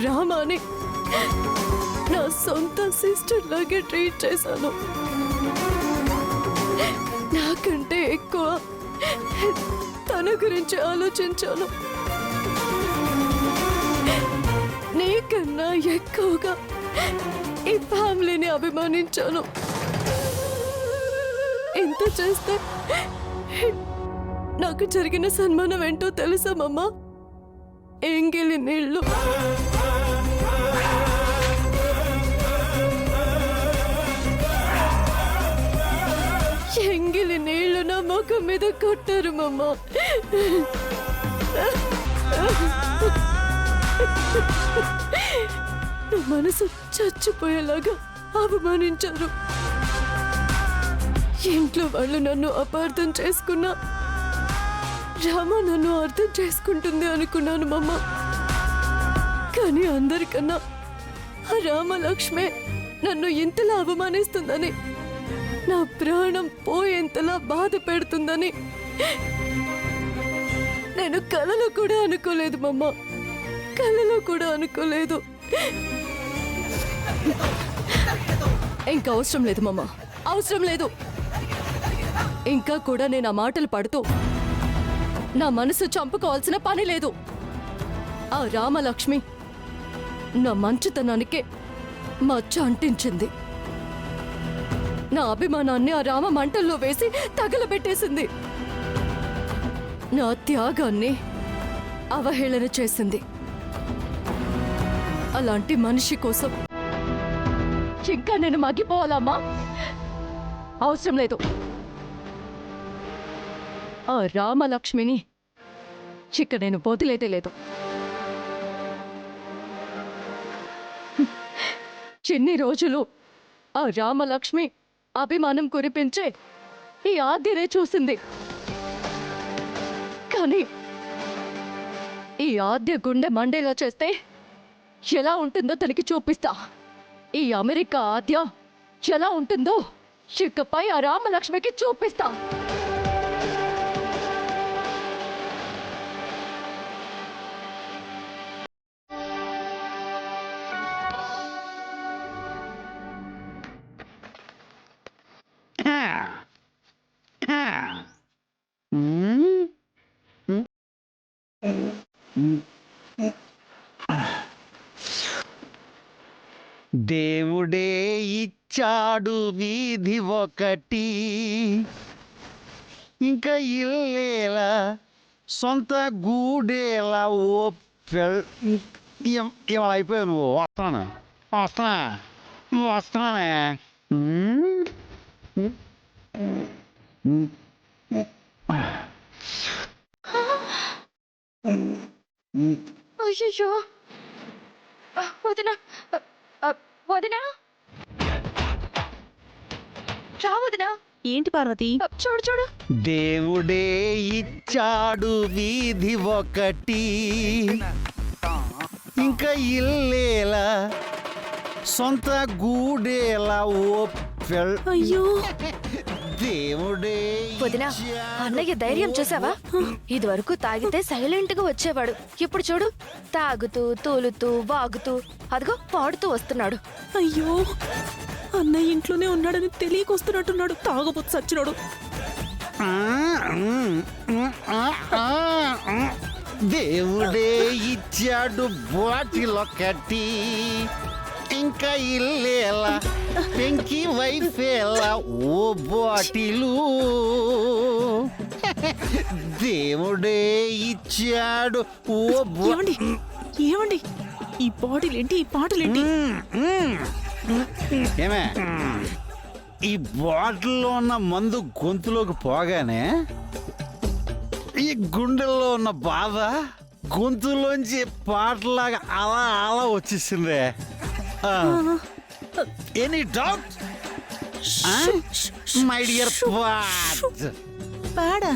రామాని నా సొంత సిస్టర్ లాగే ట్రీట్ చేశాను. నాకంటే ఎక్కువ తన గురించి ఆలోచించాను. నీకన్నా ఎక్కువగా ఈ ఫ్యామిలీని అభిమానించాను. ఇంత చేస్తే నాకు జరిగిన సన్మానం ఏంటో తెలుసా మమ్మా? ఎంగిలి నీళ్ళు. ఎంగిలి నీళ్లు నా ముఖం మీద కొట్టారు మమ్మా. నా మనసు చచ్చిపోయేలాగా అవమానించారు. ఇంట్లో వాళ్ళు నన్ను అపార్థం చేసుకున్నా రామ నన్ను అర్థం చేసుకుంటుంది అనుకున్నాను మమ్మ. కానీ అందరికన్నా ఆ రామలక్ష్మే నన్ను ఇంతలా అవమానిస్తుందని, నా ప్రాణం పోయేంతలా బాధ పెడుతుందని నేను కలలో కూడా అనుకోలేదు మమ్మ. కలలో కూడా అనుకోలేదు. ఇంకా అవసరం లేదు మమ్మ, అవసరం లేదు. ఇంకా కూడా నేను ఆ మాటలు పడుతూ నా మనసు చంపుకోవాల్సిన పని లేదు. ఆ రామలక్ష్మి నా మంచితనానికే మచ్చ అంటించింది. నా అభిమానాన్ని ఆ రామ మంటల్లో వేసి తగలబెట్టేసింది. నా త్యాగాన్ని అవహేళన చేసింది. అలాంటి మనిషి కోసం ఇంకా నేను మగ్గిపోవాలమ్మా? అవసరం లేదు. ఆ రామలక్ష్మిని ఇక నేను వదిలేదే లేదు. చిన్ని రోజులు ఆ రామలక్ష్మి అభిమానం కురిపించే ఈ ఆద్యనే చూసింది. కానీ ఈ ఆద్య గుండె మండేలా చేస్తే ఎలా ఉంటుందో తనకి చూపిస్తా. ఈ అమెరికా ఆద్య ఎలా ఉంటుందో ఇకపై ఆ రామలక్ష్మికి చూపిస్తా. దేవుడే ఇచ్చాడు వీధి ఒకటి, ఇంకా ఇల్లేలా సొంత గూడేలా. ఓ ఇవాళ అయిపోయావు నువ్వు. వస్తానే. అయ్యో వదినా, వదినా, రా వదినా. ఏంటి పార్వతి? చూడు చూడు. దేవుడే ఇచ్చాడు వీధి ఒకటి, ఇంకా ఇల్లేలా సొంత గూడేలా. ఓ అయ్యో దేవుడే. వదినా, అన్నయ్య ధైర్యం చూసావా? ఇది వరకు తాగితే సైలెంట్ గా వచ్చేవాడు. ఇప్పుడు చూడు, తాగుతూ తూలుతూ వాగుతూ అదిగో పాడుతూ వస్తున్నాడు. అయ్యో, అన్నయ్య ఇంట్లోనే ఉన్నాడని తెలియకొస్తున్నట్టున్నాడు. తాగబోతు సచ్చినాడు. దేవుడే ఇచ్చాడు బాటిల్ ఒకటి, ఇంకా ఇల్లేలా పెంకి వైఫేలా. ఓ బాటిలు దేవుడే ఇచ్చాడు. ఓ ఏమండి ఏమండి, ఈ బాటిల్ ఏంటి, ఈ పాటలేంటి? ఏమే, ఈ బాటిల్లో ఉన్న మందు గొంతులోకి పోగానే ఈ గుండెల్లో ఉన్న బాధ గొంతులోంచి పాటలాగా అలా అలా వచ్చేసిందే. ఎనీ డౌట్ మై డియర్ పాడా?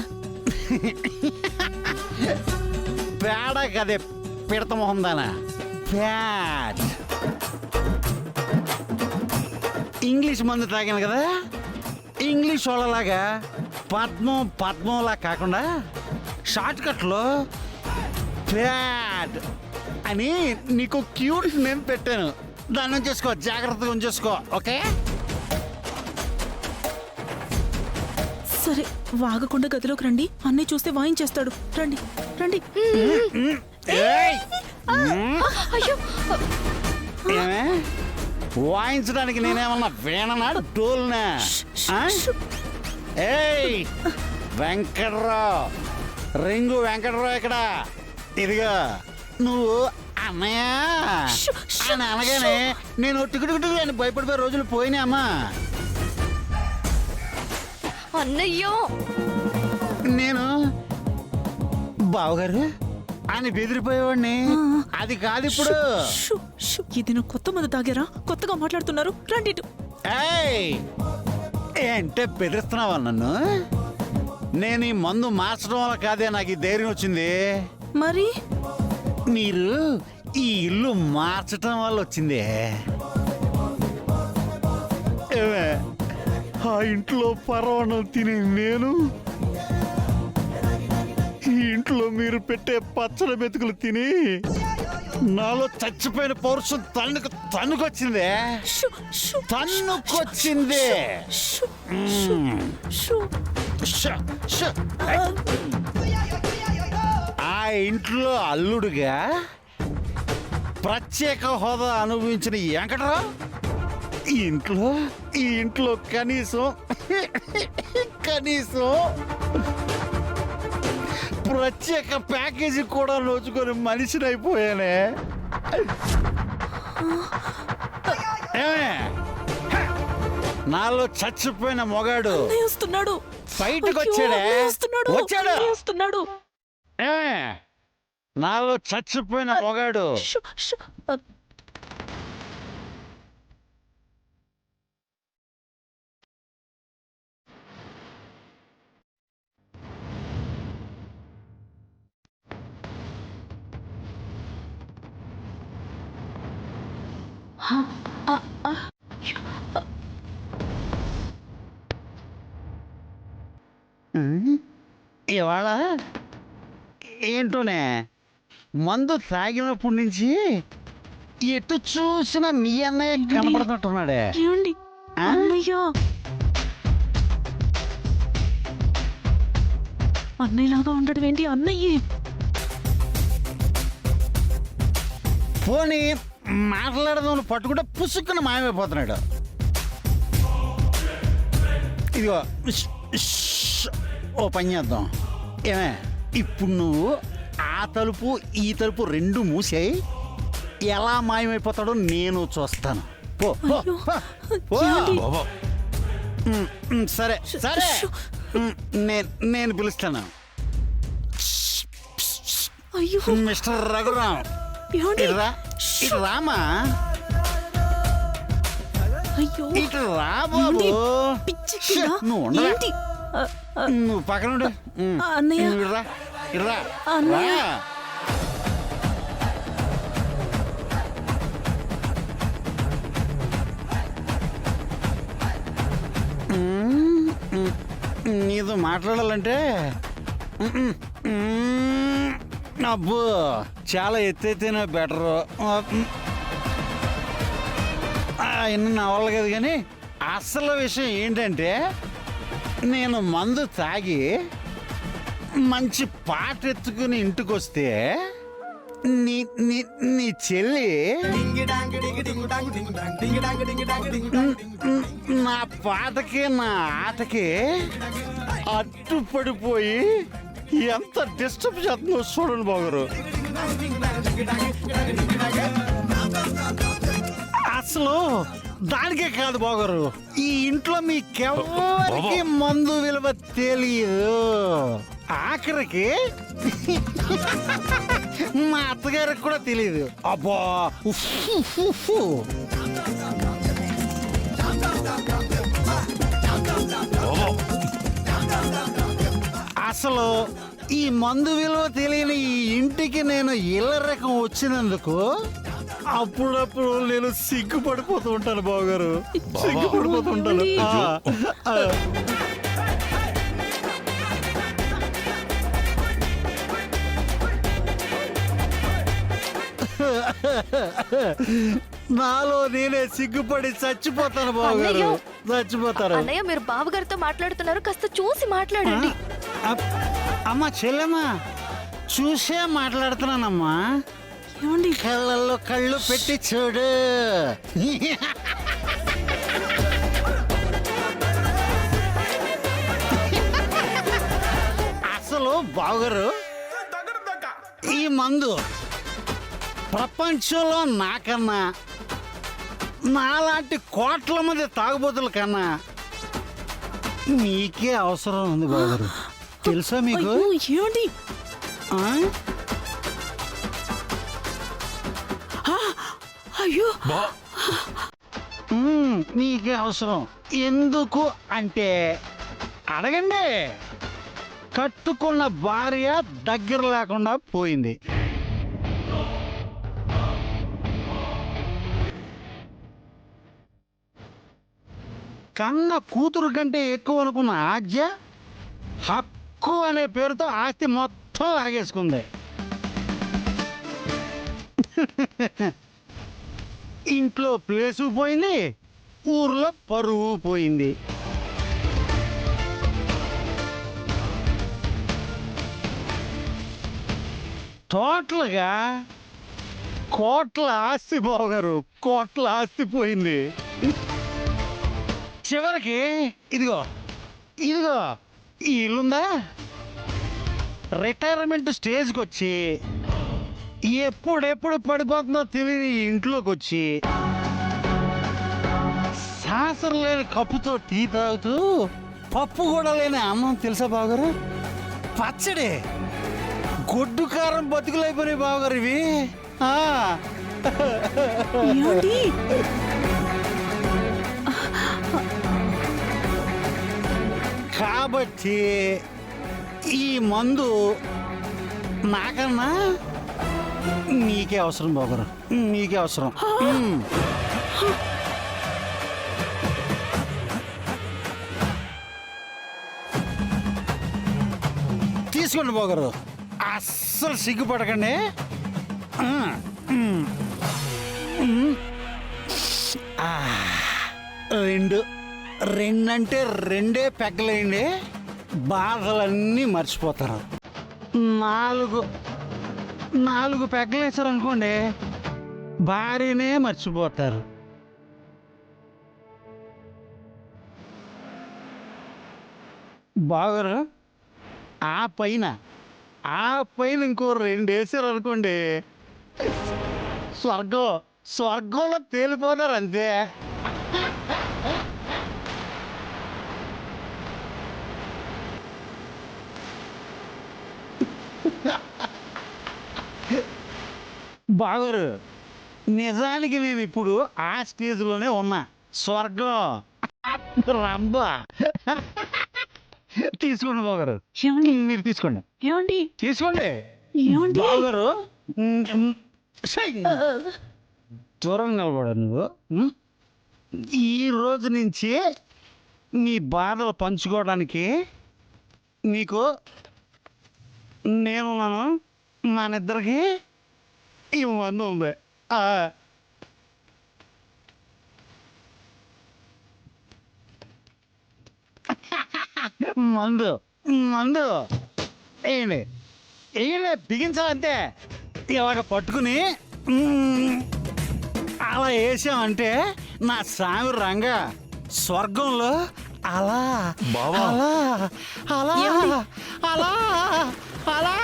పేడ కదే, పిడత మొహం దానా. ప్యాడ్ ఇంగ్లీష్ మందు తాగాను కదా, ఇంగ్లీష్ వాళ్ళలాగా పద్మంలా కాకుండా షార్ట్ కట్లో ప్యాడ్ అని నీకు క్యూట్ నేను పెట్టాను. దాన్ని ఉంచేసుకో, జాగ్రత్తగా ఉంచేసుకో. ఓకే సరే వాగకుండా గదిలోకి రండి, అన్నయ్య చూస్తే వాయించేస్తాడు. రండి రండి. ఏయ్! అయ్యో ఏమే వాయించడానికి నేనేమన్నా వీణనా డోల్నా? ఆ? ఏయ్ వెంకట్రావు, రింగు వెంకట్రావు ఇక్కడ. ఇదిగా నువ్వు అన్నయ్య అని అనగానే నేను టికెట్ అని భయపడిపోయే రోజులు పోయినాయి అమ్మా. అన్నయ్యో నేను బావగారు అని బెదిరిపోయేవాడిని. అది కాదు ఇప్పుడు. Shoe, shoe. ఇది నువ్వు కొత్త మందు తాగారా? కొత్తగా మాట్లాడుతున్నారు. రండి ఇటు. ఏయ్ ఏంటే బెదిరిస్తున్నావా నన్ను? నేను ఈ మందు మార్చడం వల్ల కాదే నాకు ఈ ధైర్యం వచ్చింది. మరి మీరు ఈ ఇల్లు మార్చటం వల్ల వచ్చింది. ఏమే, ఆ ఇంట్లో పరవణం తిని నేను, ఈ ఇంట్లో మీరు పెట్టే పచ్చడి మెతుకులు తిని నాలో చచ్చిపోయిన పౌరుషం తన్నుకొచ్చింది. షూ, షూ, తన్నుకొచ్చింది. షూ, షూ, షూ. ష, ష. ఆ ఇంట్లో అల్లుడుగా ప్రత్యేక హోదా అనుభవించిన ఈ వెంకటరావు ఈ ఇంట్లో కనీసం ప్రత్యేక ప్యాకేజీ కూడా నోచుకొని మనిషిని అయిపోయానే. ఏమే? నాలో చచ్చిపోయిన మొగాడు అన్నయ్య వస్తున్నాడు. బయటకు అయ్యో, వచ్చాడే. అన్నయ్య వస్తున్నాడు. వచ్చాడు. అన్నయ్య వస్తున్నాడు. ఏమే? నాలో చచ్చిపోయిన మొగాడు షూ, షూ. ఇవాళ ఏంటోనే మందు తాగినప్పటి నుంచి ఎటు చూసినా మీ అన్నయ్య కనపడుతుంటున్నాడే. ఏమండి ఆ? అన్నయ్య అన్నయ్యలాగా ఉండడం ఏంటి? అన్నయ్యే. పోనీ మాట్లాడదాం పట్టుకుంటే పుసుక్కున మాయమైపోతున్నాడు. ఇదిగో ఓ పని చేద్దాం. ఏమే, ఇప్పుడు నువ్వు ఆ తలుపు ఈ తలుపు రెండు మూసాయి, ఎలా మాయమైపోతాడో నేను చూస్తాను. పో పో, అయ్యో, పో. ఏమండి? సరే సరే, షూ. నేను పిలుస్తాను. అయ్యో మిస్టర్ రఘురాం, ఏమండి? ఇటు రామా, అయ్యో ఇటు రా బాబు. ఏమండి? పిచ్చెక్కిందా? నువ్వు ఉండరా? ఏంటి? నువ్వు పక్కన ఉండు. అన్నయ్య. నువ్వు ఇటురా, ఇటురా. అన్నయ్య. రా. నీతో మాట్లాడాలంటే అబ్బో చాలా ఎత్తైతేనే బెటరు. ఇన్ని నా వల్ల కదా. కానీ అసలు విషయం ఏంటంటే, నేను మందు తాగి మంచి పాట ఎత్తుకుని ఇంటికి వస్తే నీ నీ నీ చెల్లి నా పాటకి నా ఆటకి అడ్డుపడిపోయి ఎంత డిస్టర్బ్ చేస్తుందో చూడండి బాగారు. అసలు దానికే కాదు బాగారు, ఈ ఇంట్లో మీకెవ్వరికి మందు విలువ తెలియదు. ఆఖరికి మా అత్తగారికి కూడా తెలియదు. అబ్బా ఉఫ్ ఉఫ్ ఉఫ్. అసలు ఈ మందు విలువ తెలియని ఈ ఇంటికి నేను ఇళ్ళ రకం వచ్చినందుకు అప్పుడప్పుడు నేను సిగ్గుపడిపోతూ ఉంటాను బావగారు, సిగ్గుపడిపోతూ ఉంటాను. నాలో నేనే సిగ్గుపడి చచ్చిపోతాను బావగారు, అన్నయ్య. చచ్చిపోతారు. అన్నయ్య మీరు బావగారితో మాట్లాడుతున్నారు, కాస్త చూసి మాట్లాడండి. అమ్మా చెల్లెమ్మా, చూసే మాట్లాడుతున్నానమ్మా. ఏమండి కళ్ళల్లో కళ్ళు పెట్టి చూడు. అసలు బావగారు, ఈ మందు ప్రపంచంలో నాకన్నా నాలాంటి కోట్ల మంది తాగుబోతుల కన్నా మీకే అవసరం ఉంది బావగారు, తెలుసా మీకు? అయ్యో, ఏమండి ఆ? అయ్యో నీకే అవసరం. ఎందుకు అంటే అడగండి. కట్టుకున్న భార్య దగ్గర లేకుండా పోయింది. కన్న కూతురు కంటే ఎక్కువ అనుకున్న ఆజ్య హక్కు అనే పేరుతో ఆస్తి మొత్తం లాగేసుకుంది. ఇంట్లో ప్లేసు పోయింది, ఊర్లో పరువు పోయింది. టోటల్గా కోట్ల ఆస్తి బావగారు, కోట్ల ఆస్తి పోయింది. చివరికి ఇదిగో ఇదిగో ఈ ఇల్లుందా, రిటైర్మెంట్ స్టేజ్కి వచ్చి ఎప్పుడెప్పుడు పడిపోతుందో తెలియని ఈ ఇంట్లోకి వచ్చి శాసనం లేని కప్పుతో టీ తాగుతూ పప్పు కూడా లేని అన్నం తెలుసా బావగారు, పచ్చడి గొడ్డు కారం బతుకులైపోయినాయి బావగారు ఇవి. ఆ. ఏమండి కాబట్టి ఈ మందు నాకన్నా నీకే అవసరం బాబురు, నీకే అవసరం. తీసుకోండి బాగారు, అస్సలు సిగ్గుపడకండి. రెండంటే రెండే పెగ్గలేండి, బాధలన్నీ మర్చిపోతారు. నాలుగు పెగ్గలేసారు అనుకోండి, భార్యనే మర్చిపోతారు. బాగారు ఆ పైన ఇంకో రెండు వేసారు అనుకోండి, స్వర్గంలో తేలిపోతారు అంతే. బాగారు నిజానికి నేను ఇప్పుడు ఆ స్టేజ్లోనే ఉన్నా, స్వర్గం రంభ. తీసుకోండి బాగారు, ఏమండి మీరు తీసుకోండి, ఏమండి తీసుకోండి ఏమండి బాగారు. దూరం నిలబడారు నువ్వు. ఈ రోజు నుంచి నీ బాధలు పంచుకోవడానికి నీకు నేనున్నాను, నా నిద్రకి ఈ మందు ఉంది. మందు మందు వేయండి, వేయండి, బిగించాలంటే ఇలాగ పట్టుకుని అలా వేసామంటే నా స్వామి రంగా స్వర్గంలో అలా బావా. అలా అలా అలా అలా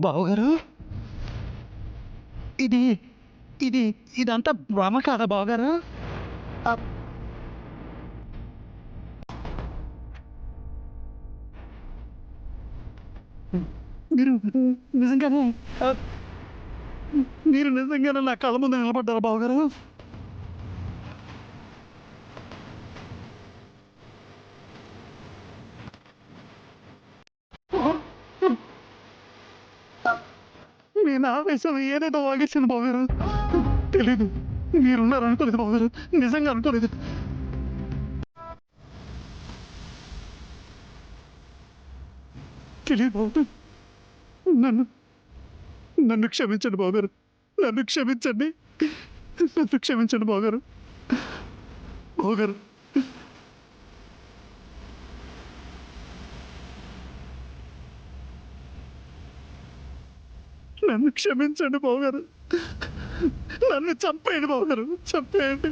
బావగారు, ఇది ఇది ఇదంతా భ్రమ కాదా బావగారు? ఆ, మీరు నిజంగానే ఆ, మీరు నిజంగానే నా కళ్ళ ముందు నిలబడ్డారా బావగారు? నేను ఆవేశం ఏదేదో వాగేసింది బావగారు. తెలీదు, మీరున్నారు అనుకోలేదు బావగారు, నిజంగా అనుకోలేదు. తెలియదు బాబు, నన్ను నన్ను క్షమించండి బావగారు, నన్ను క్షమించండి, నన్ను క్షమించండి బావగారు. బావగారు, నన్ను క్షమించండి బావగారు, నన్ను చంపేయండి బావగారు, చంపేయండి.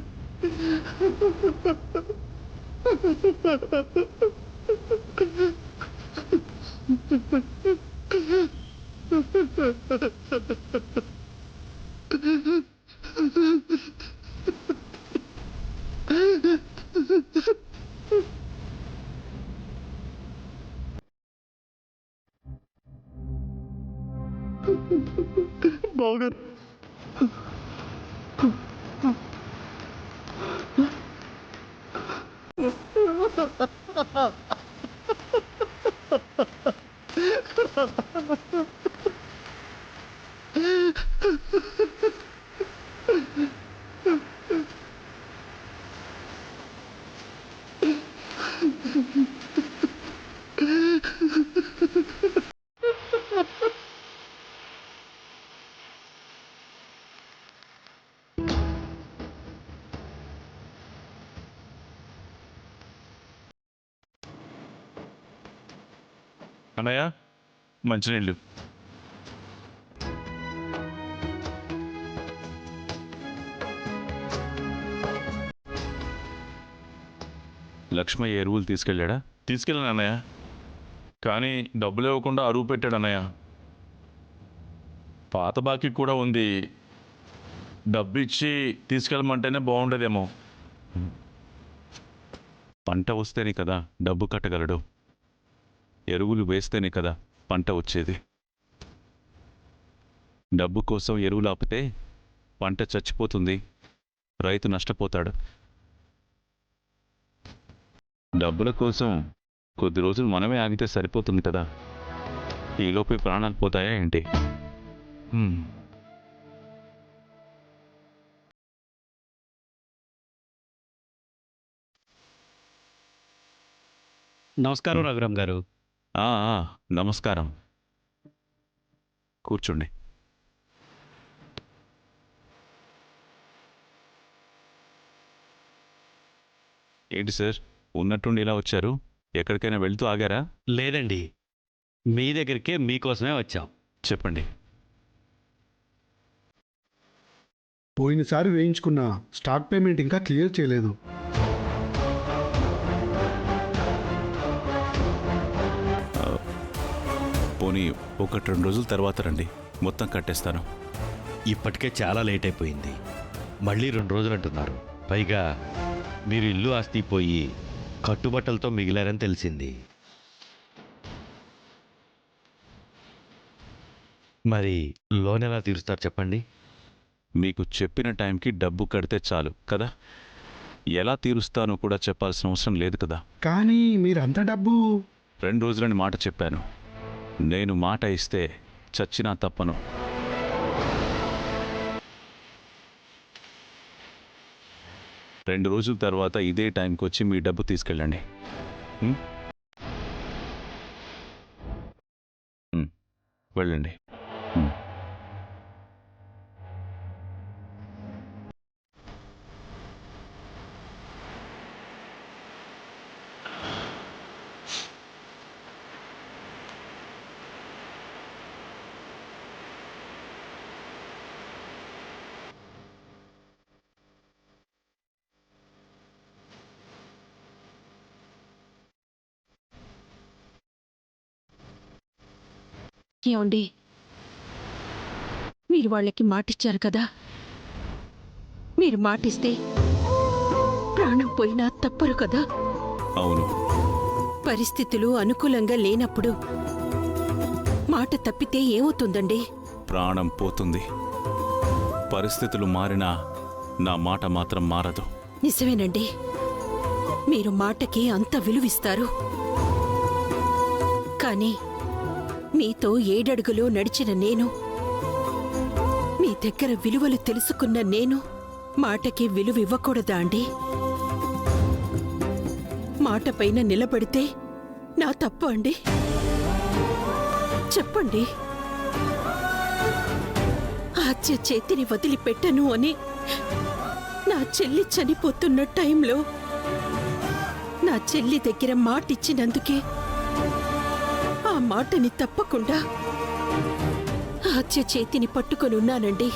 బావగారు, అన్నయ్య మంచినీళ్ళు. లక్ష్మయ్య ఎరువులు తీసుకెళ్ళాడా? తీసుకెళ్ళాను అన్నయ్య, కానీ డబ్బులు ఇవ్వకుండా అరువు పెట్టాడు అన్నయ్య. పాత బాకీ కూడా ఉంది, డబ్బు ఇచ్చి తీసుకెళ్ళమంటేనే బాగుండేదేమో. పంట వస్తేనే కదా డబ్బు కట్టగలడు, ఎరువులు వేస్తేనే కదా పంట వచ్చేది. డబ్బు కోసం ఎరువులు ఆపితే పంట చచ్చిపోతుంది, రైతు నష్టపోతాడు. డబ్బుల కోసం కొద్ది రోజులు మనమే ఆగితే సరిపోతుంది కదా, ఈలోపే ప్రాణాలు పోతాయా ఏంటి? నమస్కారం రఘురామ్ గారు. ఆ, ఆ, నమస్కారం, కూర్చోండి. ఏంటి సార్, ఉన్నట్టుండి ఇలా వచ్చారు? ఎక్కడికైనా వెళ్తూ ఆగారా? లేదండి, మీ దగ్గరికే మీకోసమే వచ్చాం. చెప్పండి. పోయినసారి వేయించుకున్న స్టాక్ పేమెంట్ ఇంకా క్లియర్ చేయలేదు. పోనీ 1-2 రోజుల తర్వాత రండి, మొత్తం కట్టేస్తాను. ఇప్పటికే చాలా లేట్ అయిపోయింది, మళ్ళీ 2 రోజులు అంటున్నారు. పైగా మీరు ఇల్లు ఆస్తి పోయి కట్టుబట్టలతో మిగిలారని తెలిసింది. మరి లోన్ ఎలా తీరుస్తారు చెప్పండి? మీకు చెప్పిన టైంకి డబ్బు కడితే చాలు కదా, ఎలా తీరుస్తానో కూడా చెప్పాల్సిన అవసరం లేదు కదా. కానీ మీరు అంత డబ్బు 2 రోజులని మాట చెప్పాను, నేను మాట ఇస్తే చచ్చినా తప్పను. రెండు రోజుల తర్వాత ఇదే టైంకి వచ్చి మీ డబ్బు తీసుకెళ్ళండి. వెళ్ళండి. ఏమండి, మీరు వాళ్ళకి మాటిచ్చారు కదా, మీరు మాటిస్తే ప్రాణం పోయినా తప్పరు కదా. అవును. పరిస్థితులు అనుకూలంగా లేనప్పుడు మాట తప్పితే ఏమవుతుందండి? ప్రాణం పోతుంది. పరిస్థితులు మారినా నా మాట మాత్రం మారదు. నిజమేనండి, మీరు మాటకి అంత విలువిస్తారు. కానీ మీతో 7 అడుగులు నడిచిన నేను, మీ దగ్గర విలువలు తెలుసుకున్న నేను మాటకి విలువ ఇవ్వకూడదా అండి? మాట పైన నిలబడితే నా తప్పు అండి? చెప్పండి. ఆద్య చేతిని వదిలిపెట్టను అని నా చెల్లి చనిపోతున్న టైంలో నా చెల్లి దగ్గర మాటిచ్చినందుకే ఆ మాటని తప్పకుండా ఆద్య చేతిని పట్టుకొని ఉన్నానండి.